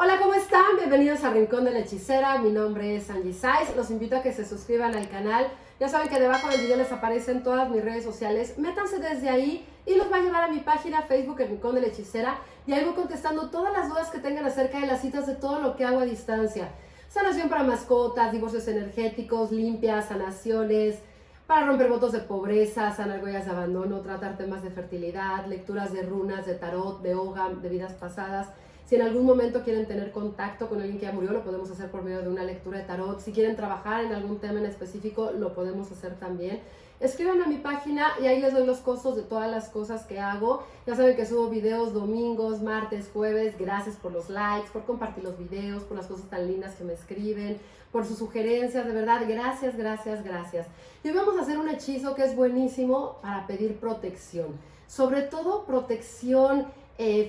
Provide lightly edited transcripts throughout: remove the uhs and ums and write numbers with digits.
Hola, ¿cómo están? Bienvenidos al Rincón de la Hechicera. Mi nombre es Angie Saiz. Los invito a que se suscriban al canal. Ya saben que debajo del video les aparecen todas mis redes sociales. Métanse desde ahí y los va a llevar a mi página Facebook, El Rincón de la Hechicera. Y ahí voy contestando todas las dudas que tengan acerca de las citas de todo lo que hago a distancia. Sanación para mascotas, divorcios energéticos, limpias, sanaciones, para romper votos de pobreza, sanar huellas de abandono, tratar temas de fertilidad, lecturas de runas, de tarot, de yoga, de vidas pasadas. Si en algún momento quieren tener contacto con alguien que ya murió, lo podemos hacer por medio de una lectura de tarot. Si quieren trabajar en algún tema en específico, lo podemos hacer también. Escriban a mi página y ahí les doy los costos de todas las cosas que hago. Ya saben que subo videos domingos, martes, jueves. Gracias por los likes, por compartir los videos, por las cosas tan lindas que me escriben, por sus sugerencias. De verdad, gracias, gracias, gracias. Y hoy vamos a hacer un hechizo que es buenísimo para pedir protección. Sobre todo protección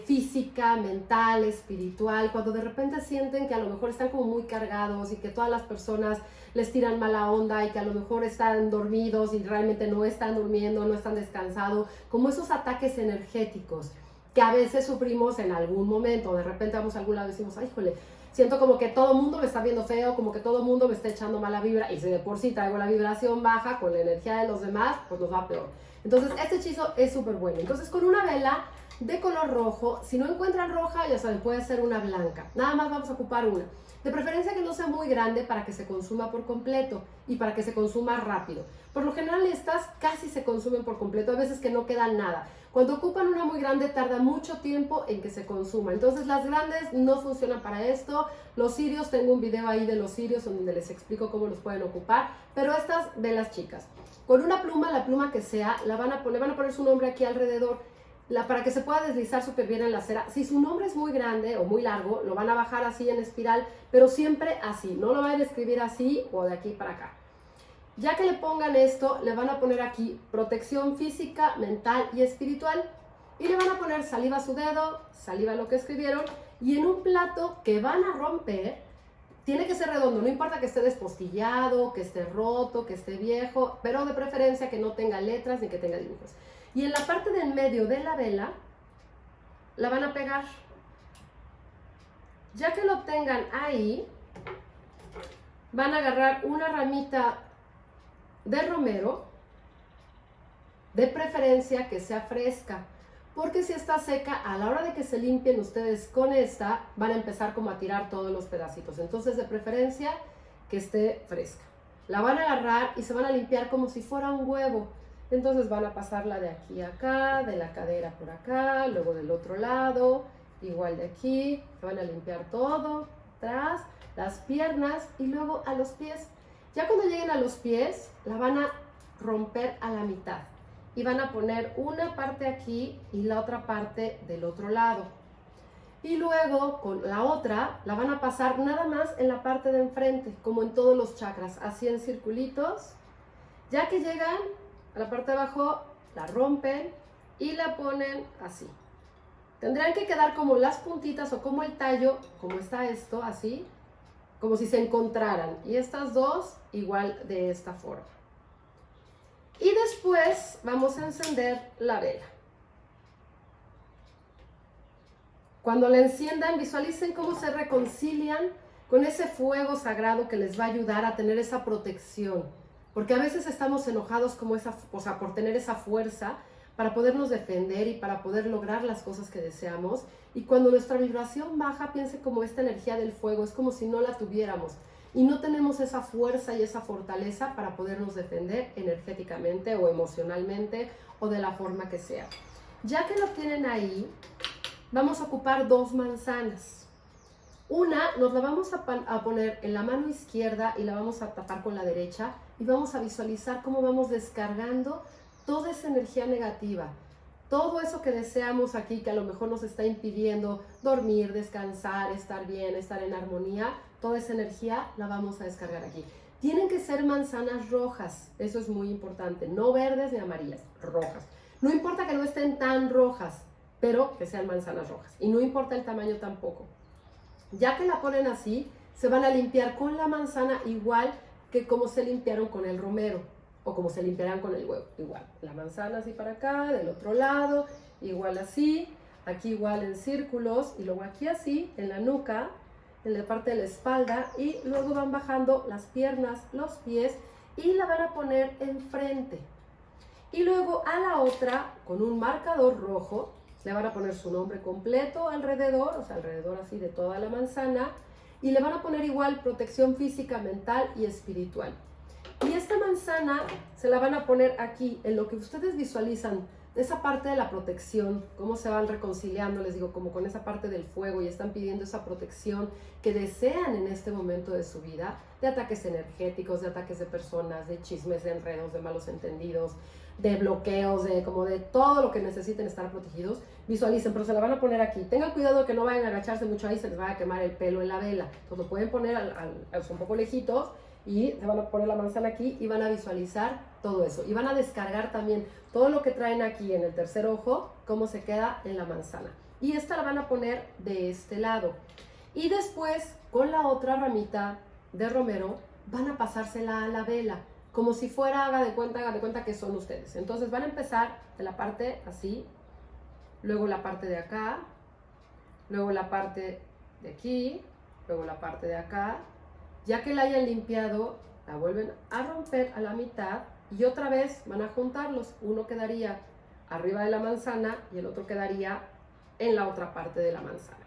física, mental, espiritual, cuando de repente sienten que a lo mejor están como muy cargados y que todas las personas les tiran mala onda y que a lo mejor están dormidos y realmente no están durmiendo, no están descansando, como esos ataques energéticos que a veces sufrimos en algún momento. De repente vamos a algún lado y decimos, ay, híjole, siento como que todo el mundo me está viendo feo, como que todo el mundo me está echando mala vibra, y si de por sí traigo la vibración baja con la energía de los demás, pues nos va peor. Entonces este hechizo es súper bueno. Entonces con una vela de color rojo, si no encuentran roja, ya saben, puede ser una blanca. Nada más vamos a ocupar una. De preferencia que no sea muy grande para que se consuma por completo y para que se consuma rápido. Por lo general estas casi se consumen por completo, a veces que no queda nada. Cuando ocupan una muy grande tarda mucho tiempo en que se consuma. Entonces las grandes no funcionan para esto. Los cirios, tengo un video ahí de los cirios donde les explico cómo los pueden ocupar. Pero estas de las chicas. Con una pluma, la pluma que sea, le van a poner su nombre aquí alrededor. Para que se pueda deslizar súper bien en la cera. Si su nombre es muy grande o muy largo, lo van a bajar así en espiral, pero siempre así. No lo van a escribir así o de aquí para acá. Ya que le pongan esto, le van a poner aquí protección física, mental y espiritual. Y le van a poner saliva a su dedo, saliva a lo que escribieron. Y en un plato que van a romper, tiene que ser redondo, no importa que esté despostillado, que esté roto, que esté viejo, pero de preferencia que no tenga letras ni que tenga dibujos. Y en la parte del medio de la vela, la van a pegar. Ya que lo tengan ahí, van a agarrar una ramita de romero, de preferencia que sea fresca, porque si está seca, a la hora de que se limpien ustedes con esta, van a empezar como a tirar todos los pedacitos. Entonces, de preferencia que esté fresca. La van a agarrar y se van a limpiar como si fuera un huevo. Entonces van a pasarla de aquí a acá, de la cadera por acá, luego del otro lado, igual de aquí. Se van a limpiar todo, atrás, las piernas y luego a los pies. Ya cuando lleguen a los pies, la van a romper a la mitad. Y van a poner una parte aquí y la otra parte del otro lado. Y luego con la otra la van a pasar nada más en la parte de enfrente, como en todos los chakras, así en circulitos. Ya que llegan a la parte de abajo, la rompen y la ponen así. Tendrán que quedar como las puntitas o como el tallo, como está esto, así, como si se encontraran. Y estas dos igual de esta forma. Y después vamos a encender la vela. Cuando la enciendan, visualicen cómo se reconcilian con ese fuego sagrado que les va a ayudar a tener esa protección. Porque a veces estamos enojados como por tener esa fuerza para podernos defender y para poder lograr las cosas que deseamos. Y cuando nuestra vibración baja, piense como esta energía del fuego, es como si no la tuviéramos. Y no tenemos esa fuerza y esa fortaleza para podernos defender energéticamente o emocionalmente o de la forma que sea. Ya que lo tienen ahí, vamos a ocupar 2 manzanas. Una nos la vamos a poner en la mano izquierda y la vamos a tapar con la derecha y vamos a visualizar cómo vamos descargando toda esa energía negativa. Todo eso que deseamos aquí, que a lo mejor nos está impidiendo dormir, descansar, estar bien, estar en armonía, toda esa energía la vamos a descargar aquí. Tienen que ser manzanas rojas, eso es muy importante, no verdes ni amarillas, rojas. No importa que no estén tan rojas, pero que sean manzanas rojas. Y no importa el tamaño tampoco. Ya que la ponen así, se van a limpiar con la manzana igual que como se limpiaron con el romero o como se limpiarán con el huevo. Igual, la manzana así para acá, del otro lado, igual así, aquí igual en círculos y luego aquí así, en la nuca, en la parte de la espalda y luego van bajando las piernas, los pies y la van a poner enfrente. Y luego a la otra, con un marcador rojo, le van a poner su nombre completo alrededor, o sea, alrededor así de toda la manzana, y le van a poner igual protección física, mental y espiritual. Y esta manzana se la van a poner aquí, en lo que ustedes visualizan, esa parte de la protección, cómo se van reconciliando, les digo, como con esa parte del fuego y están pidiendo esa protección que desean en este momento de su vida, de ataques energéticos, de ataques de personas, de chismes, de enredos, de malos entendidos, de bloqueos, de todo lo que necesiten estar protegidos. Visualicen, pero se la van a poner aquí. Tengan cuidado que no vayan a agacharse mucho ahí, se les va a quemar el pelo en la vela. Entonces lo pueden poner un poco lejitos y se van a poner la manzana aquí y van a visualizar todo eso. Y van a descargar también todo lo que traen aquí en el tercer ojo, cómo se queda en la manzana. Y esta la van a poner de este lado. Y después, con la otra ramita de romero, van a pasársela a la vela, como si fuera, haga de cuenta que son ustedes. Entonces van a empezar de la parte así, luego la parte de acá, luego la parte de aquí, luego la parte de acá. Ya que la hayan limpiado, la vuelven a romper a la mitad y otra vez van a juntarlos. Uno quedaría arriba de la manzana y el otro quedaría en la otra parte de la manzana.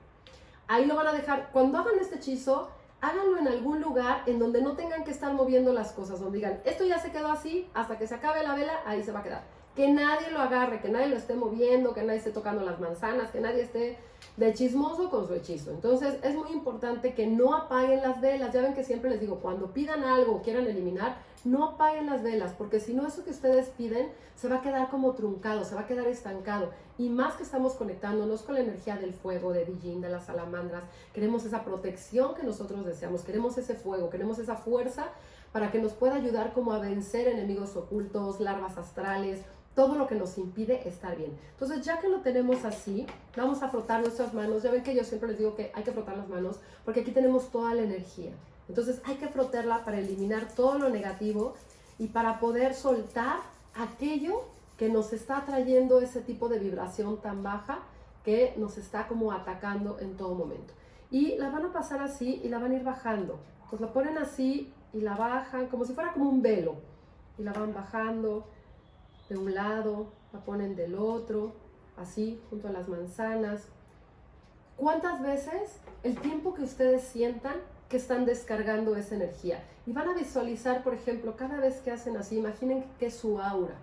Ahí lo van a dejar. Cuando hagan este hechizo, háganlo en algún lugar en donde no tengan que estar moviendo las cosas, donde digan, esto ya se quedó así, hasta que se acabe la vela, ahí se va a quedar. Que nadie lo agarre, que nadie lo esté moviendo, que nadie esté tocando las manzanas, que nadie esté de chismoso con su hechizo. Entonces es muy importante que no apaguen las velas. Ya ven que siempre les digo, cuando pidan algo o quieran eliminar, no apaguen las velas, porque si no, eso que ustedes piden se va a quedar como truncado, se va a quedar estancado. Y más que estamos conectándonos con la energía del fuego, de Bijin, de las salamandras, queremos esa protección que nosotros deseamos, queremos ese fuego, queremos esa fuerza para que nos pueda ayudar como a vencer enemigos ocultos, larvas astrales, todo lo que nos impide estar bien. Entonces, ya que lo tenemos así, vamos a frotar nuestras manos. Ya ven que yo siempre les digo que hay que frotar las manos porque aquí tenemos toda la energía. Entonces, hay que frotarla para eliminar todo lo negativo y para poder soltar aquello que nos está trayendo ese tipo de vibración tan baja que nos está como atacando en todo momento. Y la van a pasar así y la van a ir bajando. Pues la ponen así y la bajan como si fuera como un velo. Y la van bajando de un lado, la ponen del otro, así, junto a las manzanas. ¿Cuántas veces? El tiempo que ustedes sientan que están descargando esa energía. Y van a visualizar, por ejemplo, cada vez que hacen así, imaginen que es su aura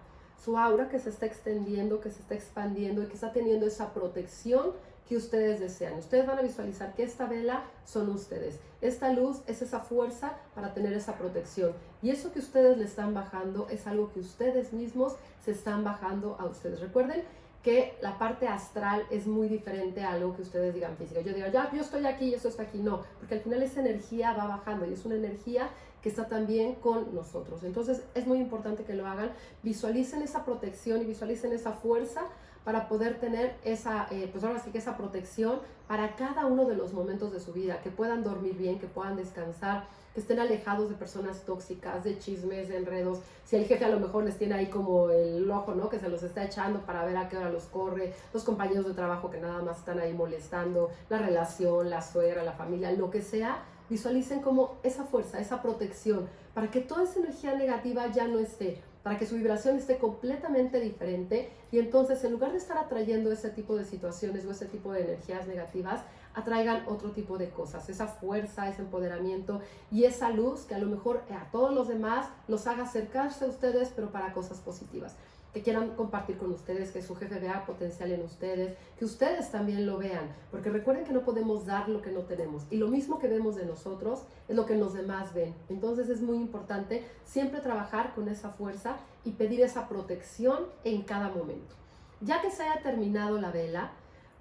que se está extendiendo, que se está expandiendo y que está teniendo esa protección que ustedes desean. Ustedes van a visualizar que esta vela son ustedes. Esta luz es esa fuerza para tener esa protección. Y eso que ustedes le están bajando es algo que ustedes mismos se están bajando a ustedes. Recuerden que la parte astral es muy diferente a algo que ustedes digan físico. Yo digo, ya, yo estoy aquí y eso está aquí. No, porque al final esa energía va bajando y es una energía que está también con nosotros. Entonces es muy importante que lo hagan. Visualicen esa protección y visualicen esa fuerza para poder tener esa, pues ahora sí que esa protección para cada uno de los momentos de su vida, que puedan dormir bien, que puedan descansar, que estén alejados de personas tóxicas, de chismes, de enredos. Si el jefe a lo mejor les tiene ahí como el ojo, ¿no? Que se los está echando para ver a qué hora los corre, los compañeros de trabajo que nada más están ahí molestando, la relación, la suegra, la familia, lo que sea, visualicen como esa fuerza, esa protección, para que toda esa energía negativa ya no esté, para que su vibración esté completamente diferente y entonces en lugar de estar atrayendo ese tipo de situaciones o ese tipo de energías negativas, atraigan otro tipo de cosas, esa fuerza, ese empoderamiento y esa luz que a lo mejor a todos los demás los haga acercarse a ustedes, pero para cosas positivas. Que quieran compartir con ustedes, que su jefe vea potencial en ustedes, que ustedes también lo vean, porque recuerden que no podemos dar lo que no tenemos y lo mismo que vemos de nosotros es lo que los demás ven. Entonces es muy importante siempre trabajar con esa fuerza y pedir esa protección en cada momento. Ya que se haya terminado la vela,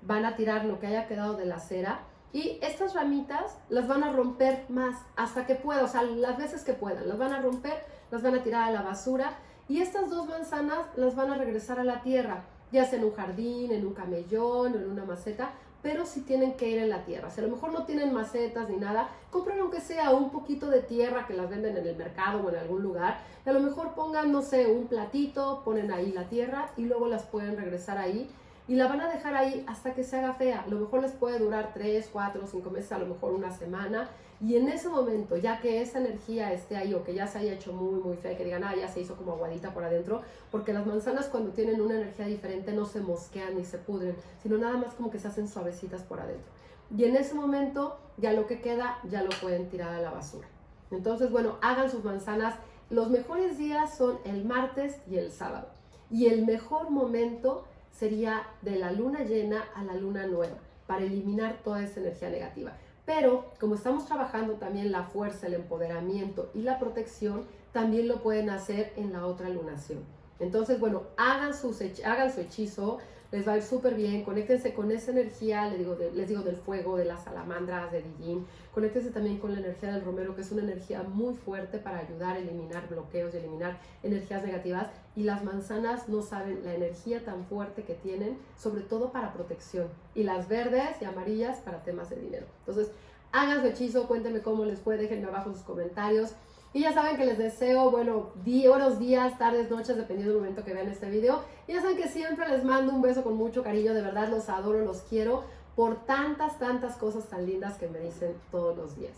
van a tirar lo que haya quedado de la cera y estas ramitas las van a romper más hasta que puedan, o sea, las veces que puedan, las van a romper, las van a tirar a la basura. Y estas dos manzanas las van a regresar a la tierra, ya sea en un jardín, en un camellón o en una maceta, pero sí tienen que ir en la tierra. Si a lo mejor no tienen macetas ni nada, compren aunque sea un poquito de tierra que las venden en el mercado o en algún lugar. Y a lo mejor pongan, no sé, un platito, ponen ahí la tierra y luego las pueden regresar ahí y la van a dejar ahí hasta que se haga fea. A lo mejor les puede durar 3, 4, 5 meses, a lo mejor una semana, y en ese momento, ya que esa energía esté ahí o que ya se haya hecho muy, muy fea, que digan, ya se hizo como aguadita por adentro, porque las manzanas cuando tienen una energía diferente no se mosquean ni se pudren, sino nada más como que se hacen suavecitas por adentro. Y en ese momento, ya lo que queda, ya lo pueden tirar a la basura. Entonces, bueno, hagan sus manzanas. Los mejores días son el martes y el sábado. Y el mejor momento sería de la luna llena a la luna nueva, para eliminar toda esa energía negativa. Pero como estamos trabajando también la fuerza, el empoderamiento y la protección, también lo pueden hacer en la otra lunación. Entonces, bueno, hagan su hechizo, les va a ir súper bien, conéctense con esa energía, les digo del fuego, de las salamandras, de Dijin, conéctense también con la energía del romero, que es una energía muy fuerte para ayudar a eliminar bloqueos y eliminar energías negativas, y las manzanas no saben la energía tan fuerte que tienen, sobre todo para protección, y las verdes y amarillas para temas de dinero. Entonces, hagan su hechizo, cuéntenme cómo les fue, déjenme abajo sus comentarios. Y ya saben que les deseo, buenos días, tardes, noches, dependiendo del momento que vean este video. Y ya saben que siempre les mando un beso con mucho cariño, de verdad los adoro, los quiero por tantas cosas tan lindas que me dicen todos los días.